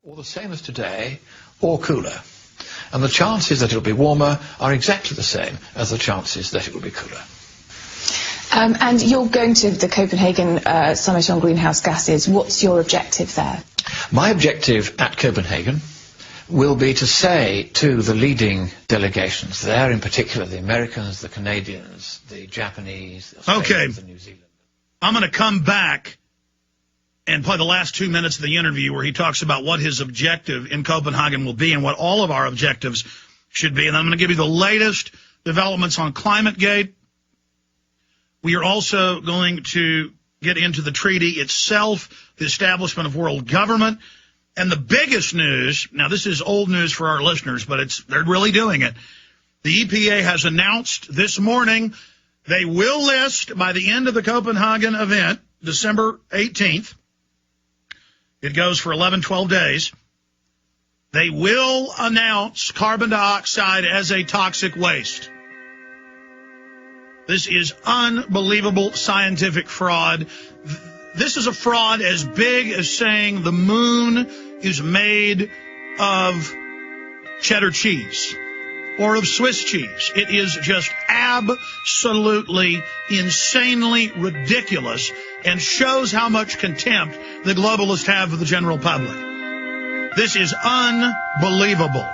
or the same as today, or cooler. And the chances that it'll be warmer are exactly the same as the chances that it will be cooler. And you're going to the Copenhagen Summit on Greenhouse Gases. What's your objective there? My objective at Copenhagen will be to say to the leading delegations there, in particular the Americans, the Canadians, the Japanese, the Australians, the New Zealanders. I'm going to come back and play the last 2 minutes of the interview where he talks about what his objective in Copenhagen will be and what all of our objectives should be. And I'm going to give you the latest developments on ClimateGate. We are also going to get into the treaty itself, the establishment of world government, and the biggest news. Now, this is old news for our listeners, but they're really doing it. The EPA has announced this morning they will list by the end of the Copenhagen event, December 18th. It goes for 11, 12 days. They will announce carbon dioxide as a toxic waste. This is unbelievable scientific fraud. This is a fraud as big as saying the moon is made of cheddar cheese or of Swiss cheese. It is just absolutely insanely ridiculous and shows how much contempt the globalists have for the general public. This is unbelievable.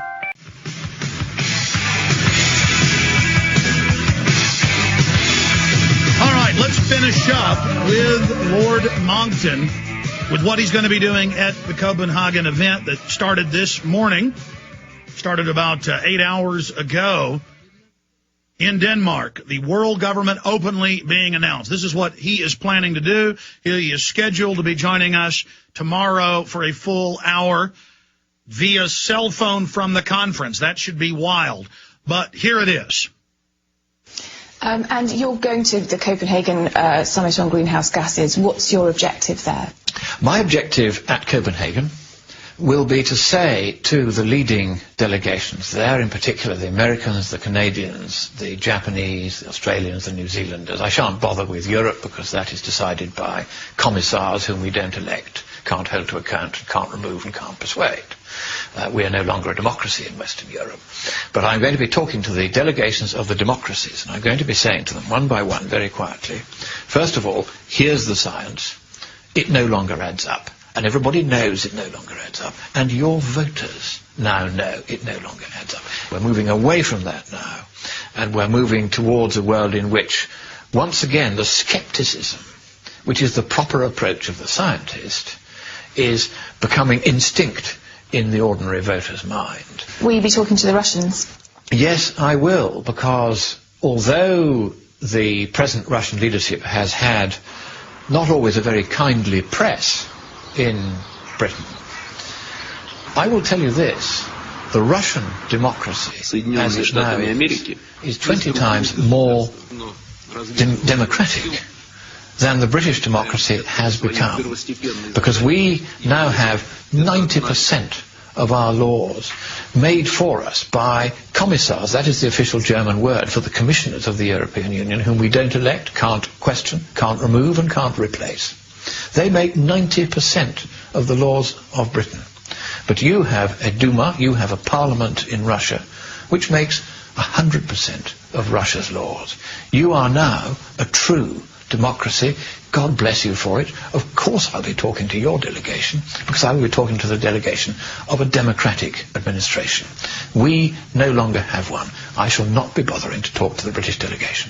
All right, let's finish up with Lord Monckton with what he's going to be doing at the Copenhagen event that started this morning. Started about 8 hours ago in Denmark. The world government openly being announced. This is what he is planning to do. He is scheduled to be joining us tomorrow for a full hour via cell phone from the conference. That should be wild. But here it is. And you're going to the Copenhagen Summit on Greenhouse Gases. What's your objective there? My objective at Copenhagen will be to say to the leading delegations there, in particular the Americans, the Canadians, the Japanese, the Australians, the New Zealanders. I shan't bother with Europe because that is decided by commissars whom we don't elect, can't hold to account, can't remove and can't persuade. We are no longer a democracy in Western Europe. But I'm going to be talking to the delegations of the democracies, and I'm going to be saying to them one by one, very quietly, first of all, here's the science. It no longer adds up. And everybody knows it no longer adds up. And your voters now know it no longer adds up. We're moving away from that now. And we're moving towards a world in which, once again, the skepticism, which is the proper approach of the scientist, is becoming instinct in the ordinary voter's mind. Will you be talking to the Russians? Yes, I will, because although the present Russian leadership has had not always a very kindly press in Britain, I will tell you this: the Russian democracy, as it now is 20 times more democratic than the British democracy has become, because we now have 90% of our laws made for us by commissars. That is the official German word for the commissioners of the European Union, whom we don't elect, can't question, can't remove and can't replace. They make 90% of the laws of Britain. But you have a Duma, you have a parliament in Russia, which makes 100% of Russia's laws. You are now a true democracy. God bless you for it. Of course I'll be talking to your delegation, because I will be talking to the delegation of a democratic administration. We no longer have one. I shall not be bothering to talk to the British delegation.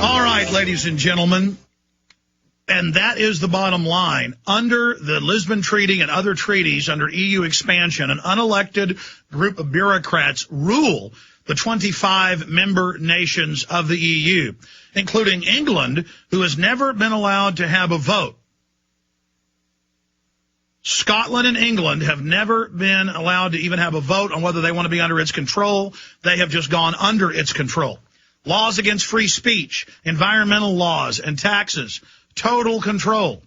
All right, ladies and gentlemen. And that is the bottom line. Under the Lisbon Treaty and other treaties, under EU expansion, an unelected group of bureaucrats rule the 25 member nations of the EU, including England, who has never been allowed to have a vote. Scotland and England have never been allowed to even have a vote on whether they want to be under its control. They have just gone under its control. Laws against free speech, environmental laws, and taxes. Total control.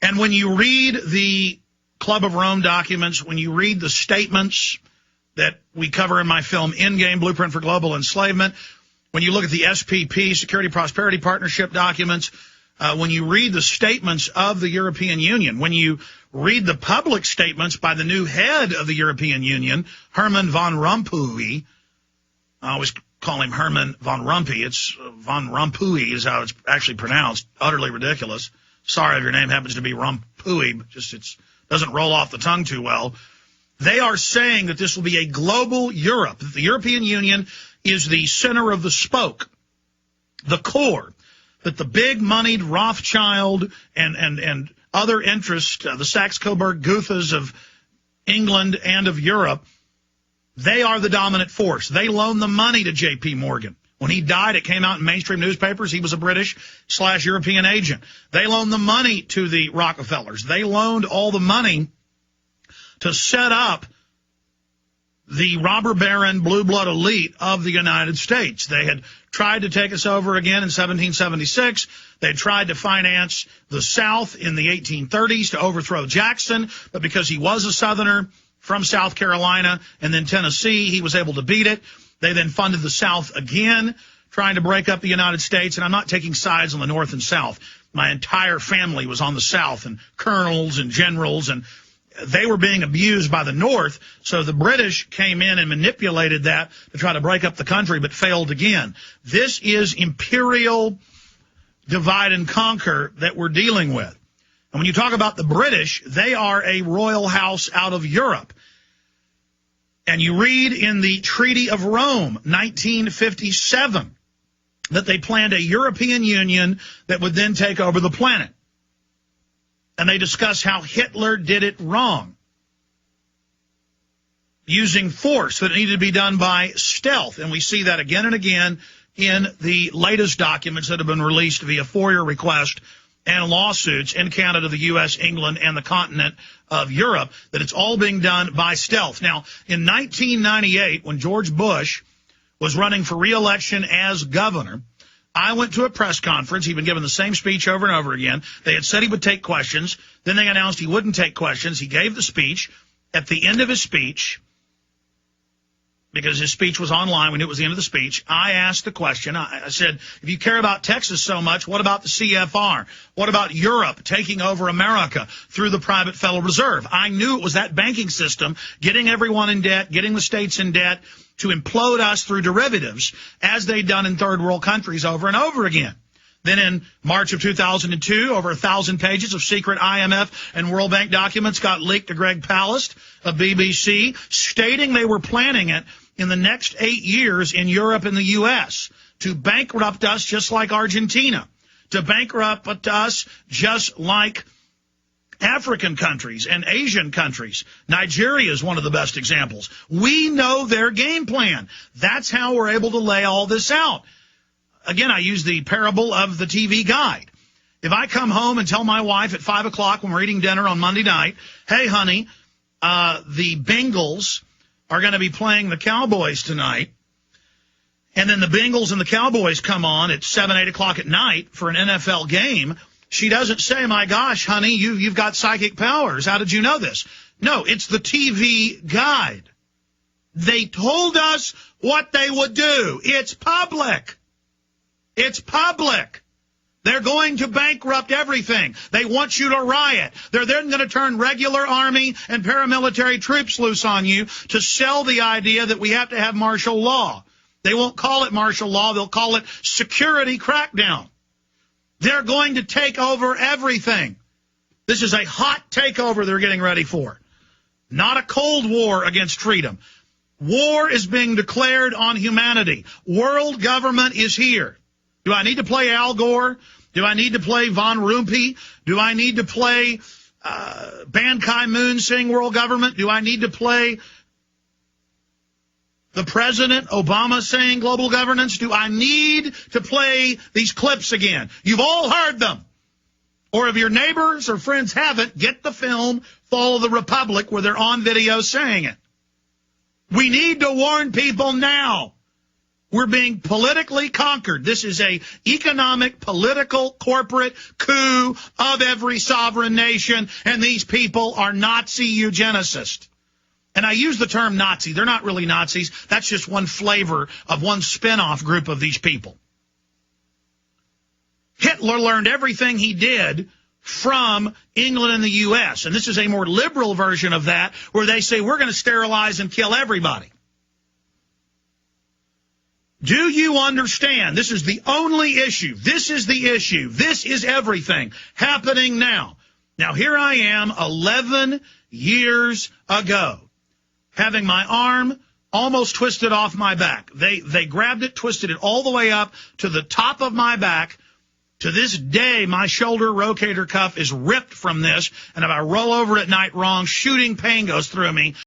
And when you read the Club of Rome documents, when you read the statements that we cover in my film Endgame, Blueprint for Global Enslavement, when you look at the SPP, Security Prosperity Partnership documents, when you read the statements of the European Union, when you read the public statements by the new head of the European Union, Herman Van Rompuy. I always call him Herman Van Rompuy. It's Van Rompuy is how it's actually pronounced. Utterly ridiculous. Sorry if your name happens to be Rompuy, but just it doesn't roll off the tongue too well. They are saying that this will be a global Europe, that the European Union is the center of the spoke, the core, that the big-moneyed Rothschild and other interests, the Saxe-Coburg-Goethas of England and of Europe, they are the dominant force. They loan the money to J.P. Morgan. When he died, it came out in mainstream newspapers. He was a British/European agent. They loaned the money to the Rockefellers. They loaned all the money to set up the robber baron blue blood elite of the United States. They had tried to take us over again in 1776. They tried to finance the South in the 1830s to overthrow Jackson, but because he was a Southerner from South Carolina and then Tennessee, he was able to beat it. They then funded the South again, trying to break up the United States. And I'm not taking sides on the North and South. My entire family was on the South, and colonels and generals, and they were being abused by the North. So the British came in and manipulated that to try to break up the country, but failed again. This is imperial divide and conquer that we're dealing with. And when you talk about the British, they are a royal house out of Europe. And you read in the Treaty of Rome, 1957, that they planned a European Union that would then take over the planet. And they discuss how Hitler did it wrong, using force, that it needed to be done by stealth. And we see that again and again in the latest documents that have been released via FOIA request and lawsuits in Canada, the U.S., England, and the continent of Europe, that it's all being done by stealth. Now, in 1998, when George Bush was running for re-election as governor, I went to a press conference. He'd been given the same speech over and over again. They had said he would take questions. Then they announced he wouldn't take questions. He gave the speech. At the end of his speech, because his speech was online, we knew it was the end of the speech, I asked the question. I said, if you care about Texas so much, what about the CFR? What about Europe taking over America through the private Federal Reserve? I knew it was that banking system getting everyone in debt, getting the states in debt, to implode us through derivatives, as they'd done in third world countries over and over again. Then in March of 2002, over 1,000 pages of secret IMF and World Bank documents got leaked to Greg Palast of BBC, stating they were planning it in the next 8 years in Europe and the U.S. to bankrupt us just like Argentina, to bankrupt us just like African countries and Asian countries. Nigeria is one of the best examples. We know their game plan. That's how we're able to lay all this out. Again, I use the parable of the TV guide. If I come home and tell my wife at 5 o'clock when we're eating dinner on Monday night, hey, honey, the Bengals are going to be playing the Cowboys tonight, and then the Bengals and the Cowboys come on at 7, 8 o'clock at night for an NFL game, she doesn't say, my gosh, honey, you've got psychic powers. How did you know this? No, it's the TV guide. They told us what they would do. It's public. It's public. They're going to bankrupt everything. They want you to riot. They're then going to turn regular army and paramilitary troops loose on you to sell the idea that we have to have martial law. They won't call it martial law. They'll call it security crackdown. They're going to take over everything. This is a hot takeover they're getting ready for. Not a cold war against freedom. War is being declared on humanity. World government is here. Do I need to play Al Gore? Do I need to play Von Rompuy? Do I need to play Ban Ki-moon saying world government? Do I need to play the President Obama saying global governance? Do I need to play these clips again? You've all heard them. Or if your neighbors or friends haven't, get the film Fall of the Republic where they're on video saying it. We need to warn people now. We're being politically conquered. This is a economic, political, corporate coup of every sovereign nation, and these people are Nazi eugenicists. And I use the term Nazi. They're not really Nazis. That's just one flavor of one spin-off group of these people. Hitler learned everything he did from England and the U.S. And this is a more liberal version of that, where they say we're going to sterilize and kill everybody. Do you understand? This is the only issue. This is the issue. This is everything happening now. Now, here I am 11 years ago, having my arm almost twisted off my back. They grabbed it, twisted it all the way up to the top of my back. To this day, my shoulder rotator cuff is ripped from this, and if I roll over at night wrong, shooting pain goes through me.